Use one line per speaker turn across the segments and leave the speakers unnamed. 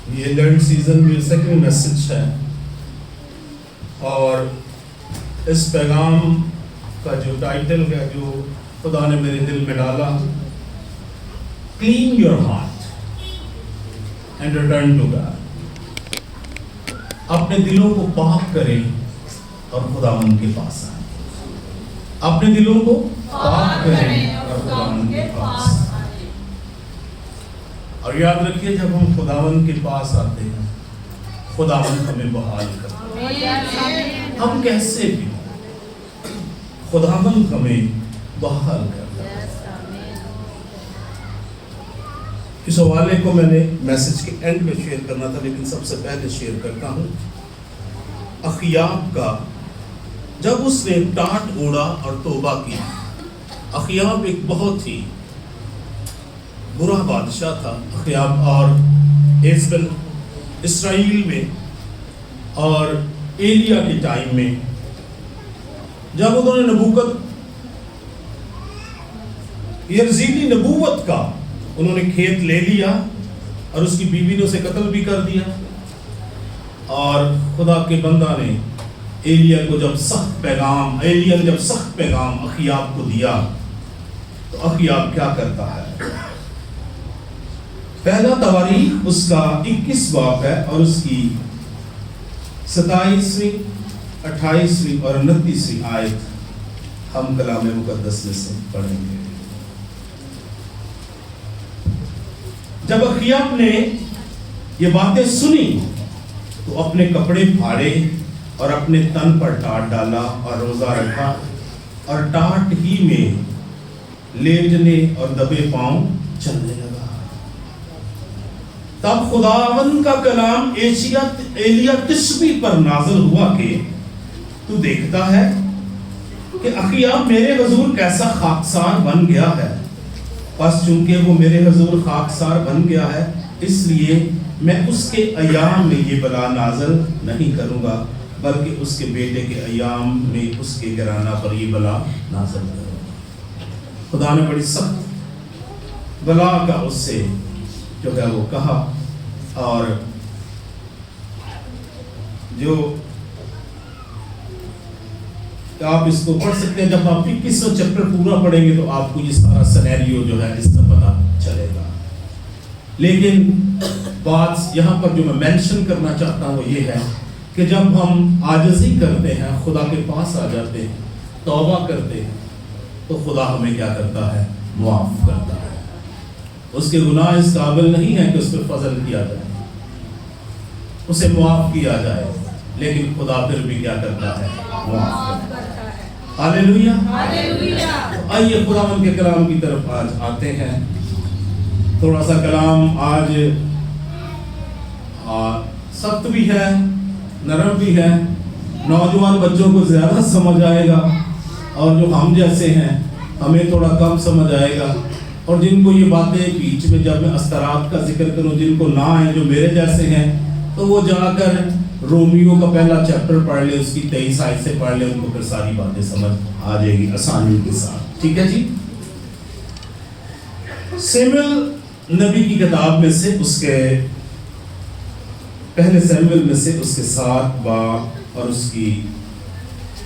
یہ learn season میں second message ہے، اور اس پیغام کا جو ٹائٹل ہے جو خدا نے میرے دل میں ڈالا، clean your heart and return to God. اپنے دلوں کو پاک کریں اور خداوند کے پاس آئیں. اپنے دلوں کو پاک کریں اور خداوند کے پاس آئیں. اور یاد رکھیے، جب ہم خداوند کے پاس آتے ہیں خداوند ہمیں بحال کرتا ہے. ہم کیسے بھی خداوند ہمیں بحال کرتا ہے. اس حوالے کو میں نے میسج کے اینڈ میں شیئر کرنا تھا، لیکن سب سے پہلے شیئر کرتا ہوں. اخیاب کا جب اس نے ٹاٹ اوڑا اور توبہ کی. اخیاب ایک بہت ہی برا بادشاہ تھا. اخیاب اور ایزبل اسرائیل میں اور ایلیا کے ٹائم میں، جب انہوں نے یزیدی نبوت کا انہوں نے کھیت لے لیا اور اس کی بیوی نے اسے قتل بھی کر دیا. اور خدا کے بندہ نے ایلیا نے جب سخت پیغام اخیاب کو دیا تو اخیاب کیا کرتا ہے؟ پہلا تواریخ اس کا 21 باب ہے اور اس کی 27ویں 28ویں اور 29ویں آیت ہم کلام مقدس میں سے پڑھیں گے. جب اخیاب نے یہ باتیں سنی تو اپنے کپڑے پھاڑے اور اپنے تن پر ٹاٹ ڈالا اور روزہ رکھا اور ٹاٹ ہی میں لیٹنے اور دبے پاؤں چلنے لگا. تب خداوند کا کلام ایلیا تشبی پر نازل ہوا کہ تو دیکھتا ہے کہ اخیاب میرے حضور کیسا خاکسار بن گیا ہے. بس چونکہ وہ میرے حضور خاکسار بن گیا ہے، اس لیے میں اس کے ایام میں یہ بلا نازل نہیں کروں گا، بلکہ اس کے بیٹے کے ایام میں اس کے گھرانہ پر یہ بلا نازل کروں گا. خدا نے بڑی سخت بلا کا اس سے جو ہے وہ کہا. اور جو آپ اس کو پڑھ سکتے ہیں، جب آپ 21واں چیپٹر پورا پڑھیں گے تو آپ کو یہ سارا سینیریو جو ہے اس کا پتہ چلے گا. لیکن بات یہاں پر جو میں مینشن کرنا چاہتا ہوں وہ یہ ہے کہ جب ہم عاجزی کرتے ہیں، خدا کے پاس آ جاتے ہیں، توبہ کرتے ہیں، تو خدا ہمیں کیا کرتا ہے؟ معاف کرتا ہے. اس کے گناہ اس قابل نہیں ہے کہ اس پہ فضل کیا جائے، اسے معاف کیا جائے، لیکن خدا پھر بھی کیا کرتا ہے؟ معاف کرتا ہے. ہاللیلویا. آئیے خداوند کے کلام کی طرف آج آتے ہیں. تھوڑا سا کلام آج سخت بھی ہے، نرم بھی ہے. نوجوان بچوں کو زیادہ سمجھ آئے گا اور جو ہم جیسے ہیں ہمیں تھوڑا کم سمجھ آئے گا. اور جن کو یہ باتیں بیچ میں جب میں استرات کا ذکر کروں، جن کو نہ آئے، جو میرے جیسے ہیں، تو وہ جا کر رومیو کا پہلا چیپٹر پڑھ لے، اس کی 23 آیت سے پڑھ لے، ان کو پھر ساری باتیں سمجھ آ جائے گی آسانی کے ساتھ. ٹھیک ہے جی. سیموئیل نبی کی کتاب میں سے اس کے پہلے سیموئیل میں سے اس کے 7 باب اور اس کی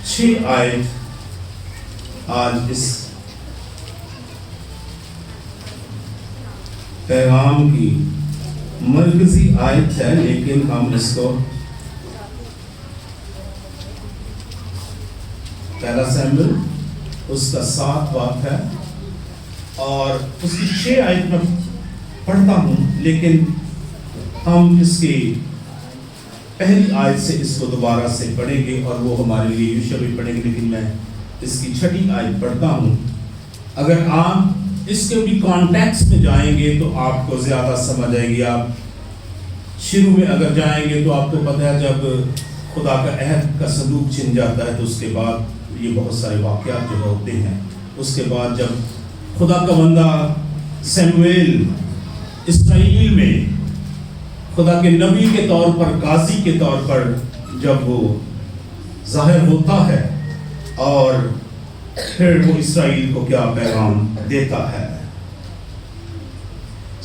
6 آیت آج اس پیغام کی مرکزی آیت ہے، لیکن ہم اس کو پہلا سیموئیل اس کا 7 باب ہے اور اس کی 6 آیت میں پڑھتا ہوں، لیکن ہم اس کی پہلی آیت سے اس کو دوبارہ سے پڑھیں گے اور وہ ہمارے لیے یوشع بھی پڑھیں گے، لیکن میں اس کی 6 آیت پڑھتا ہوں. اگر آپ اس کے بھی کانٹیکسٹ میں جائیں گے تو آپ کو زیادہ سمجھ آئے گی. آپ شروع میں اگر جائیں گے تو آپ کو پتہ ہے جب خدا کا عہد کا صندوق چھن جاتا ہے تو اس کے بعد یہ بہت سارے واقعات جو ہوتے ہیں. اس کے بعد جب خدا کا بندہ سیموئیل اسرائیل میں خدا کے نبی کے طور پر، قاضی کے طور پر جب وہ ظاہر ہوتا ہے اور پھر وہ اسرائیل کو کیا پیغام دیتا ہے.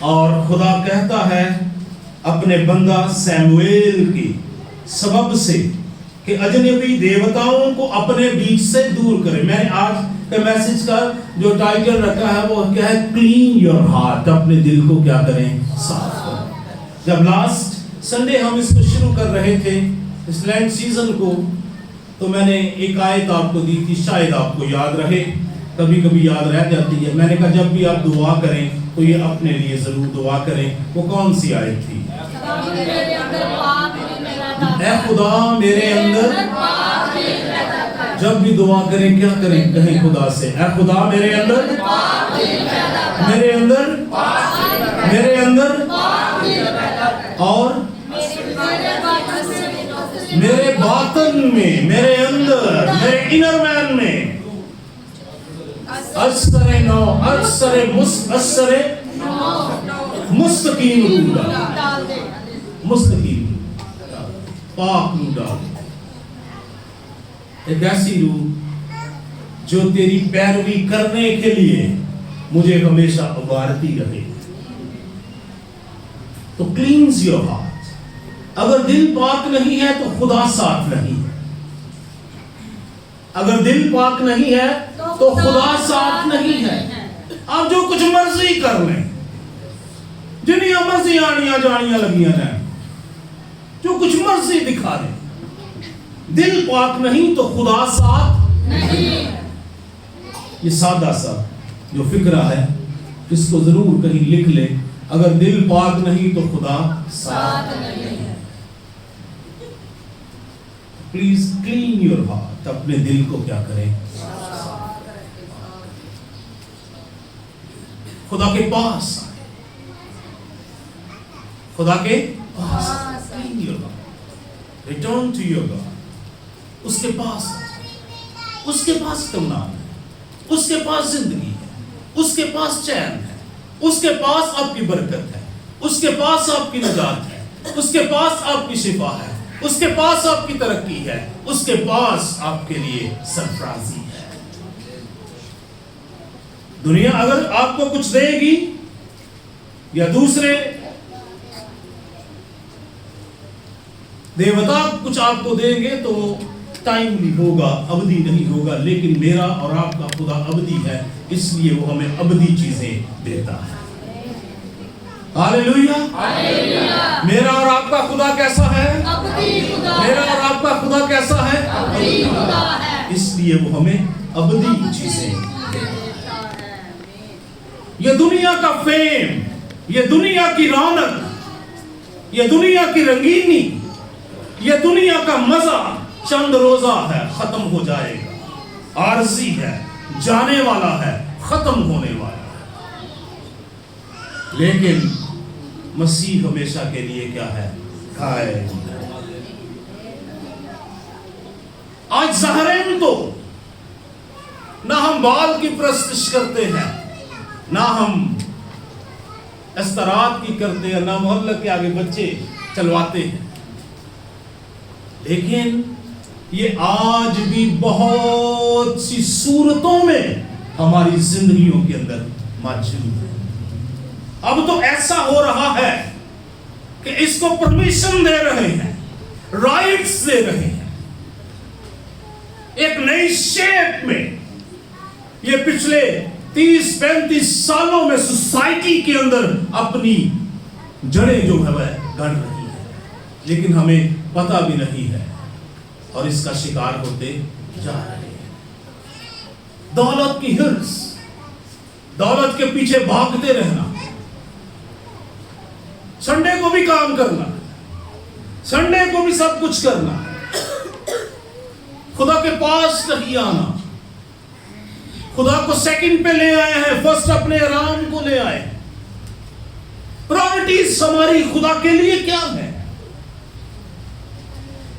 اور خدا کہتا ہے اپنے بندہ سیمویل کی سبب سے کہ اجنبی دیوتاؤں کو اپنے بیچ سے دور کرے. میں نے آج کے میسج کا جو ٹائٹل رکھا ہے وہ کیا ہے؟ Clean your heart. اپنے دل کو کیا کریں؟ صاف کریں. جب لاسٹ سنڈے ہم اس کو شروع کر رہے تھے اس لینڈ سیزن کو، تو میں نے ایک آیت آپ کو دی تھی، شاید آپ کو یاد رہے، کبھی کبھی یاد رہ جاتی ہے. میں نے کہا جب بھی آپ دعا کریں تو یہ اپنے لیے ضرور دعا کریں. وہ کون سی آیت تھی؟ اے خدا میرے اندر. جب بھی دعا کریں کیا کریں؟ کہیں خدا سے اے خدا میرے اندر، میرے اندر، میرے اندر، اور میرے باطن میں، میرے اندر، میرے انر مین میں اثر نو، اثر مستقیم روح ڈال، مستقیم پاک روح ڈال. ایک ایسی روح جو تیری پیروی کرنے کے لیے مجھے ہمیشہ ابارتی رہے. تو کلینز یور ہارٹ. اگر دل پاک نہیں ہے تو خدا صاف نہیں. اگر دل پاک نہیں ہے تو خدا صاف نہیں ہے. آپ جو کچھ مرضی کر لیں، جنیا مرضی آنیاں جانیاں لگیاں رہیں، جو کچھ مرضی دکھا دیں، دل پاک نہیں تو خدا صاف نہیں. یہ سادہ سا جو فکرہ ہے اس کو ضرور کہیں لکھ لے. اگر دل پاک نہیں تو خدا صاف نہیں. Please clean your heart. اپنے دل کو کیا کریں؟ خدا کے پاس آئے، خدا کے پاس. Clean your heart. Return to your God. اس کے پاس، اس کے پاس اطمینان ہے، اس کے پاس زندگی ہے، اس کے پاس چین ہے، اس کے پاس آپ کی برکت ہے، اس کے پاس آپ کی نجات ہے، اس کے پاس آپ کی شفا ہے، اس کے پاس آپ کی ترقی ہے، اس کے پاس آپ کے لیے سرفرازی ہے. دنیا اگر آپ کو کچھ دے گی یا دوسرے دیوتا کچھ آپ کو دیں گے تو وہ ٹائملی ہوگا، ابدی نہیں ہوگا. لیکن میرا اور آپ کا خدا ابدی ہے، اس لیے وہ ہمیں ابدی چیزیں دیتا ہے. ہاللیلویا. میرا اور آپ کا خدا کیسا ہے؟ میرا اور آپ کا خدا کیسا ہے؟ اس لیے وہ ہمیں ابدی چیزیں دیتا ہے. یہ دنیا کا فیم، یہ دنیا کی رونق، یہ دنیا کی رنگینی، یہ دنیا کا مزہ چند روزہ ہے، ختم ہو جائے گا. عارضی ہے، جانے والا ہے، ختم ہونے والا ہے. لیکن مسیح ہمیشہ کے لیے کیا ہے؟ قائم. آج ظاہرین تو نہ ہم بال کی پرستش کرتے ہیں، نہ ہم استرات کی کرتے ہیں، نہ محلہ کے آگے بچے چلواتے ہیں. لیکن یہ آج بھی بہت سی صورتوں میں ہماری زندگیوں کے اندر موجود ہے. اب تو ایسا ہو رہا ہے کہ اس کو پرمیشن دے رہے ہیں، رائٹس دے رہے ہیں. ایک نئی شیپ میں یہ پچھلے 30-35 سالوں میں سوسائٹی کے اندر اپنی جڑیں جو ہے وہ گڑ رہی ہے، لیکن ہمیں پتہ بھی نہیں ہے اور اس کا شکار ہوتے جا رہے ہیں. دولت کی ہرس، دولت کے پیچھے بھاگتے رہنا، سنڈے کو بھی کام کرنا، سنڈے کو بھی سب کچھ کرنا، خدا کے پاس نہیں آنا. خدا کو سیکنڈ پہ لے آئے ہیں، فرسٹ اپنے آرام کو لے آئے. پرائورٹیز ہماری خدا کے لیے کیا ہے؟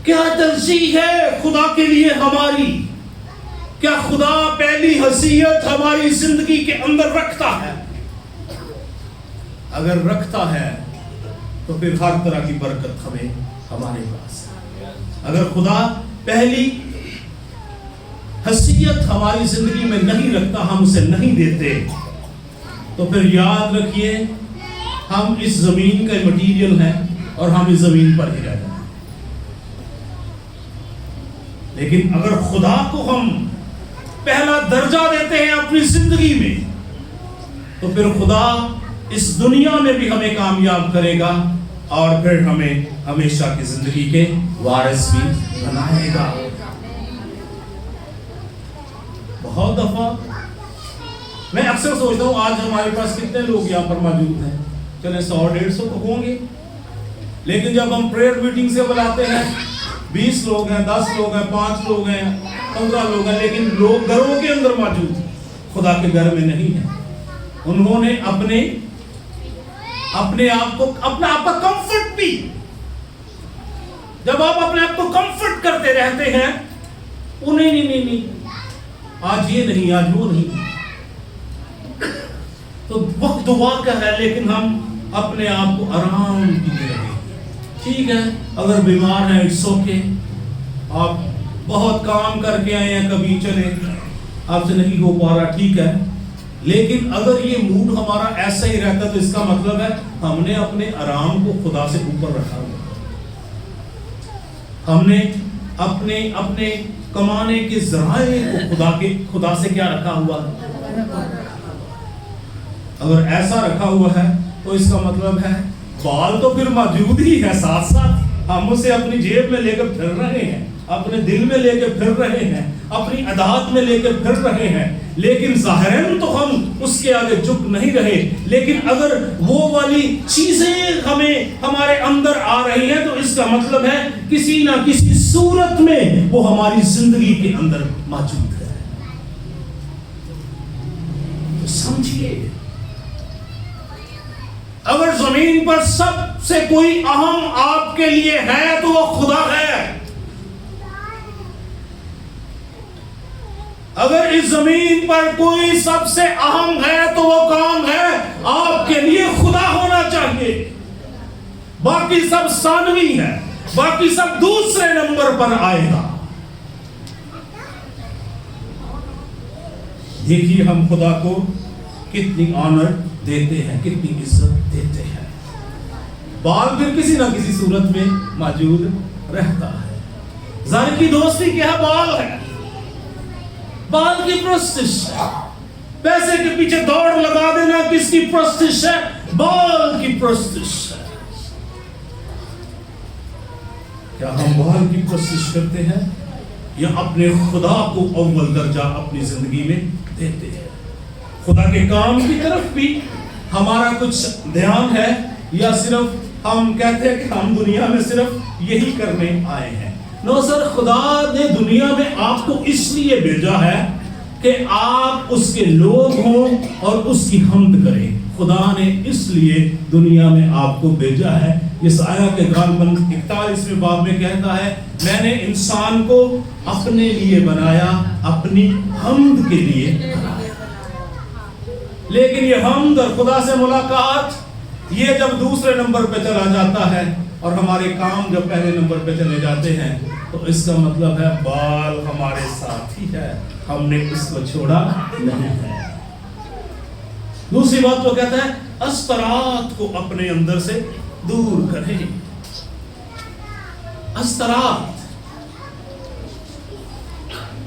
کیا ترجیح ہے خدا کے لیے ہماری؟ کیا خدا پہلی حیثیت ہماری زندگی کے اندر رکھتا ہے؟ اگر رکھتا ہے تو پھر ہر طرح کی برکت ہمیں ہمارے پاس ہے. اگر خدا پہلی حیثیت ہماری زندگی میں نہیں رکھتا، ہم اسے نہیں دیتے، تو پھر یاد رکھیے ہم اس زمین کا مٹیریل ہیں اور ہم اس زمین پر ہی رہ جائیں. لیکن اگر خدا کو ہم پہلا درجہ دیتے ہیں اپنی زندگی میں تو پھر خدا اس دنیا میں بھی ہمیں کامیاب کرے گا اور پھر ہمیں ہمیشہ کی زندگی کے وارث بھی بنائے گا. بہت دفعہ میں اکثر سوچتا ہوں آج ہمارے پاس کتنے لوگ یہاں پر موجود ہیں, چلیں 100-150 تو ہوں گے, لیکن جب ہم پریئر میٹنگ سے بلاتے ہیں 20 لوگ ہیں, 10 لوگ ہیں, 5 لوگ ہیں, 15 لوگ ہیں, لیکن لوگ گھروں کے اندر موجود ہیں, خدا کے گھر میں نہیں ہیں. انہوں نے اپنے آپ کو اپنا آپ کا کمفرٹ بھی, جب آپ اپنے آپ کو کمفرٹ کرتے رہتے ہیں نہیں آج یہ نہیں آج وہ نہیں, تو وقت دعا کا ہے لیکن ہم اپنے آپ کو آرام دیتے رہے. ٹھیک ہے اگر بیمار ہیں اٹس اوکے, آپ بہت کام کر کے آئے ہیں, کبھی چلے آپ سے نہیں ہو پا رہا, ٹھیک ہے, لیکن اگر یہ موڈ ہمارا ایسا ہی رہتا تو اس کا مطلب ہے ہم نے اپنے آرام کو خدا سے اوپر رکھا ہوا, ہم نے اپنے کمانے کے ذرائع کو خدا سے کیا رکھا ہوا ہے. اگر ایسا رکھا ہوا ہے تو اس کا مطلب ہے بال تو پھر موجود ہی ہے, ساتھ ساتھ ہم اسے اپنی جیب میں لے کر پھر رہے ہیں, اپنے دل میں لے کے پھر رہے ہیں, اپنی عادات میں لے کے پھر رہے ہیں, لیکن ظاہراً تو ہم اس کے آگے جھک نہیں رہے. لیکن اگر وہ والی چیزیں ہمارے اندر آ رہی ہیں تو اس کا مطلب ہے کسی نہ کسی صورت میں وہ ہماری زندگی کے اندر موجود ہے. تو سمجھیے, اگر زمین پر سب سے کوئی اہم آپ کے لیے ہے تو وہ خدا ہے. اگر اس زمین پر کوئی سب سے اہم ہے تو وہ کام ہے آپ کے لیے خدا ہونا چاہیے. باقی سب ثانوی ہے, باقی سب دوسرے نمبر پر آئے گا. دیکھیے ہم خدا کو کتنی آنر دیتے ہیں, کتنی عزت دیتے ہیں. بال پھر کسی نہ کسی صورت میں موجود رہتا ہے. ظاہر کی دوستی کیا ہے؟ بال ہے, بال کی پرستش ہے. پیسے کے پیچھے دوڑ لگا دینا کس کی پرستش ہے؟ بال کی پرستش ہے. کیا ہم بال کی پرستش کرتے ہیں یا اپنے خدا کو اول درجہ اپنی زندگی میں دیتے ہیں؟ خدا کے کام کی طرف بھی ہمارا کچھ دھیان ہے یا صرف ہم کہتے ہیں کہ ہم دنیا میں صرف یہی کرنے آئے ہیں؟ نو سر, خدا نے دنیا میں آپ کو اس لیے بھیجا ہے کہ آپ اس کے لوگ ہوں اور اس کی حمد کریں. خدا نے اس لیے دنیا میں آپ کو بھیجا ہے. یسعیاہ کے غالباً 41ویں باب میں کہتا ہے میں نے انسان کو اپنے لیے بنایا, اپنی حمد کے لیے بنایا. لیکن یہ حمد اور خدا سے ملاقات یہ جب دوسرے نمبر پہ چلا جاتا ہے اور ہمارے کام جب پہلے نمبر پہ چلے جاتے ہیں تو اس کا مطلب ہے بال ہمارے ساتھ ہی ہے, ہم نے اس کو چھوڑا نہیں ہے. دوسری بات وہ کہتا ہے استرات کو اپنے اندر سے دور کریں. استرات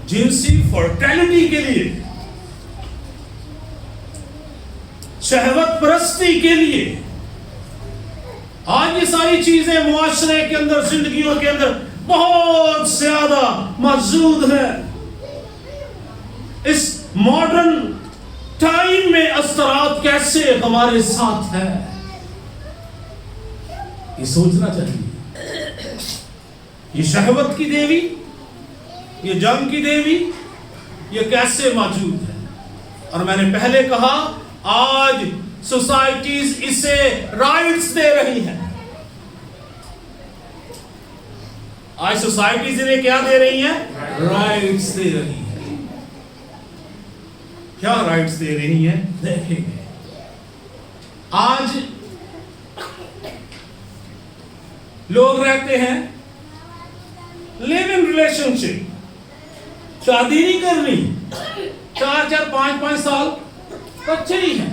جنسی فرٹیلٹی کے لیے, شہوت پرستی کے لیے. آج یہ ساری چیزیں معاشرے کے اندر, زندگیوں کے اندر بہت زیادہ موجود ہے. اس ماڈرن ٹائم میں استرات کیسے ہمارے ساتھ ہے یہ سوچنا چاہیے. یہ شہوت کی دیوی, یہ جنگ کی دیوی, یہ کیسے موجود ہے؟ اور میں نے پہلے کہا آج سوسائٹیز اسے رائٹس دے رہی ہیں. آج سوسائٹیز انہیں کیا دے رہی ہیں؟ رائٹس دے رہی ہیں. کیا رائٹس دے رہی ہیں دیکھیں گے. آج لوگ رہتے ہیں لیو ان ریلیشن شپ, شادی نہیں کرنی, 4-4 5-5 سال بچے ہی ہیں,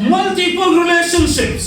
multiple relationships,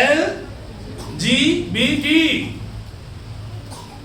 LGBT,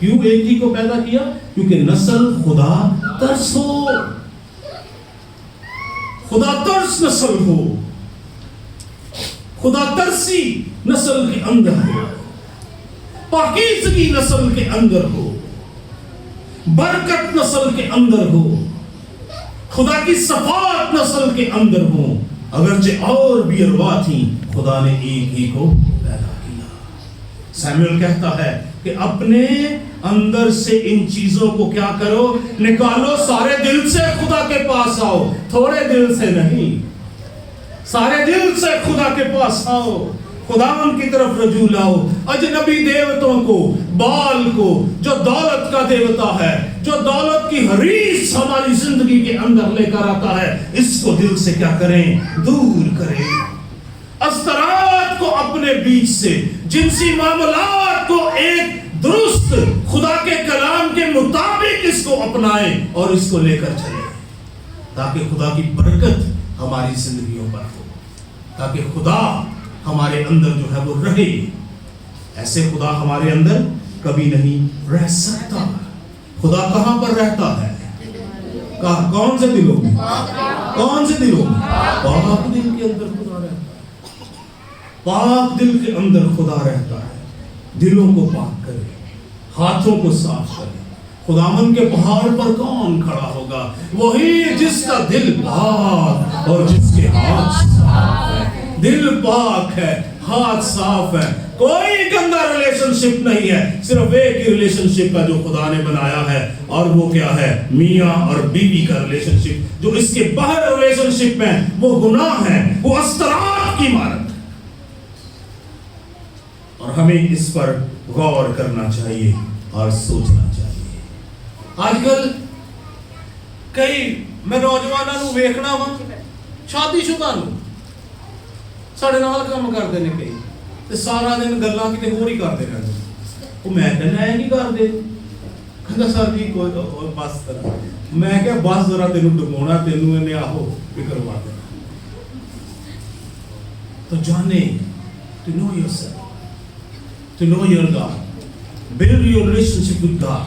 کیوں ایک ہی کو پیدا کیا؟ کیونکہ نسل خدا ترس ہو، خدا ترس نسل ہو، خدا ترسی نسل کے اندر ہو، پاکیزگی نسل کے اندر ہو، برکت نسل کے اندر ہو، خدا کی صفات نسل کے اندر ہو۔ اگرچہ اور بھی ارواح تھیں، خدا نے ایک ہی کو پیدا کیا۔ سیموئیل کہتا ہے کہ اپنے اندر سے ان چیزوں کو کیا کرو؟ نکالو، سارے دل سے خدا کے پاس آؤ، تھوڑے دل سے نہیں، سارے دل سے خدا کے پاس آؤ، خداوند کی طرف رجوع لاؤ۔ اجنبی دیوتوں کو، بال کو، جو دولت کا دیوتا ہے، جو دولت کی حریص ہماری زندگی کے اندر لے کر آتا ہے، اس کو دل سے کیا کریں؟ دور کریں۔ استرات کو اپنے بیچ سے، جنسی معاملات کو ایک درست خدا کے کلام کے مطابق اس کو اپنائیں اور اس کو لے کر چلیں، تاکہ خدا کی برکت ہماری زندگیوں پر ہو، تاکہ خدا ہمارے اندر جو ہے وہ رہے۔ ایسے خدا ہمارے اندر کبھی نہیں رہ سکتا۔ خدا کہاں پر رہتا ہے؟ کون سے دلوں میں؟ کون سے دلوں میں؟ پاک دل کے اندر خدا رہتا ہے، پاک دل کے اندر خدا رہتا ہے۔ دلوں کو پاک کرے، ہاتھوں کو صاف کرے۔ خداوند کے پہاڑ پر کون کھڑا ہوگا؟ وہی جس کا دل پاک اور جس کے ہاتھ صاف ہے۔ دل پاک ہے، ہاتھ صاف ہے، کوئی گندا ریلیشن شپ نہیں ہے، صرف ایک ہی ریلیشن شپ ہے جو خدا نے بنایا ہے، اور وہ کیا ہے؟ میاں اور بیوی کا ریلیشن شپ۔ جو اس کے باہر ریلیشن شپ ہے وہ گناہ ہے، وہ استرات کی عمارت ہے، اور ہمیں اس پر غور کرنا چاہیے اور سوچنا چاہیے۔ آج کل کئی میں نوجوانوں کو ویکھنا وا، شادی شدہ نو ساڑے نال کام کرتے ہیں کئی، تے سارا دن گلاں کتے ہور ہی کرتے رہتے۔ وہ میں کہنا ہے نہیں کرتے، کہندا سر جی کوئی بس کرا، میں کہ بس ذرا تینوں ڈبونا، تینوں نے آہو فکر کروا دینا۔ تو جانے to know yourself, to know your God, build your relationship with God.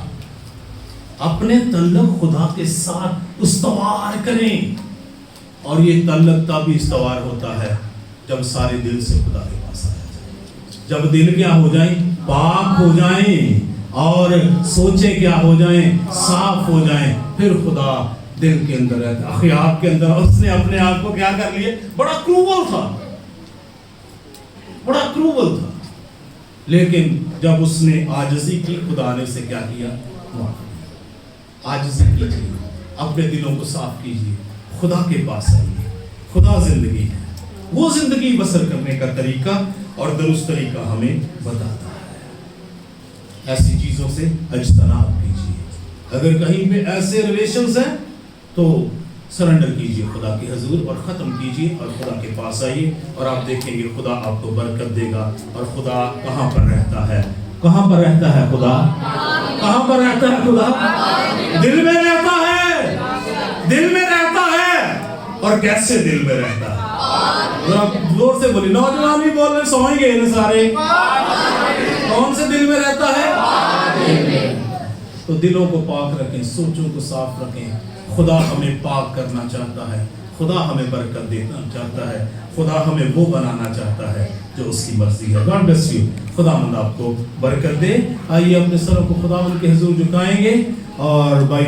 اپنے تعلق خدا کے ساتھ استوار کریں، اور یہ تعلق تب استوار ہوتا ہے جب سارے دل سے خدا کے پاس آیا جائے، جب دل کیا ہو جائیں؟ پاک ہو جائیں، اور سوچیں کیا ہو جائیں؟ صاف ہو جائیں، پھر خدا دل کے اندر رہتا ہے۔ اخیاب کے اندر اس نے اپنے آپ کو کیا کر لیے؟ بڑا کروول تھا، بڑا کروول تھا، لیکن جب اس نے عاجزی کی، خدا نے اسے کیا کیا؟ عاجزی کیجیے، اپنے دلوں کو صاف کیجیے، خدا کے پاس آئیے۔ خدا زندگی ہے، وہ زندگی بسر کرنے کا طریقہ اور درست طریقہ ہمیں بتاتا ہے۔ ایسی چیزوں سے اجتناب کیجیے۔ اگر کہیں پہ ایسے ریلیشنز ہیں تو سرنڈر کیجیے خدا کے حضور اور ختم کیجیے، اور خدا کے پاس آئیے، اور آپ دیکھیں گے خدا آپ کو برکت دے گا۔ اور خدا کہاں پر رہتا ہے؟ کہاں پر رہتا ہے خدا؟ کہاں پر رہتا ہے خدا؟ دل میں رہتا ہے، دل میں رہتا ہے۔ اور کیسے دل میں رہتا ہے؟ زور سے بولی، نوجوان بھی بول رہے، سمجھ گئے نا سارے؟ کون سے دل میں رہتا ہے؟ تو دلوں کو پاک رکھیں، سوچوں کو صاف رکھیں۔ خدا ہمیں پاک کرنا چاہتا ہے، خدا ہمیں برکت دینا چاہتا ہے، خدا ہمیں وہ بنانا چاہتا ہے جو اس کی مرضی ہے۔ گاڈ بلیس یو، خدا مند آپ کو برکت دے۔ آئیے اپنے سروں کو خداوند کے حضور جھکائیں گے، اور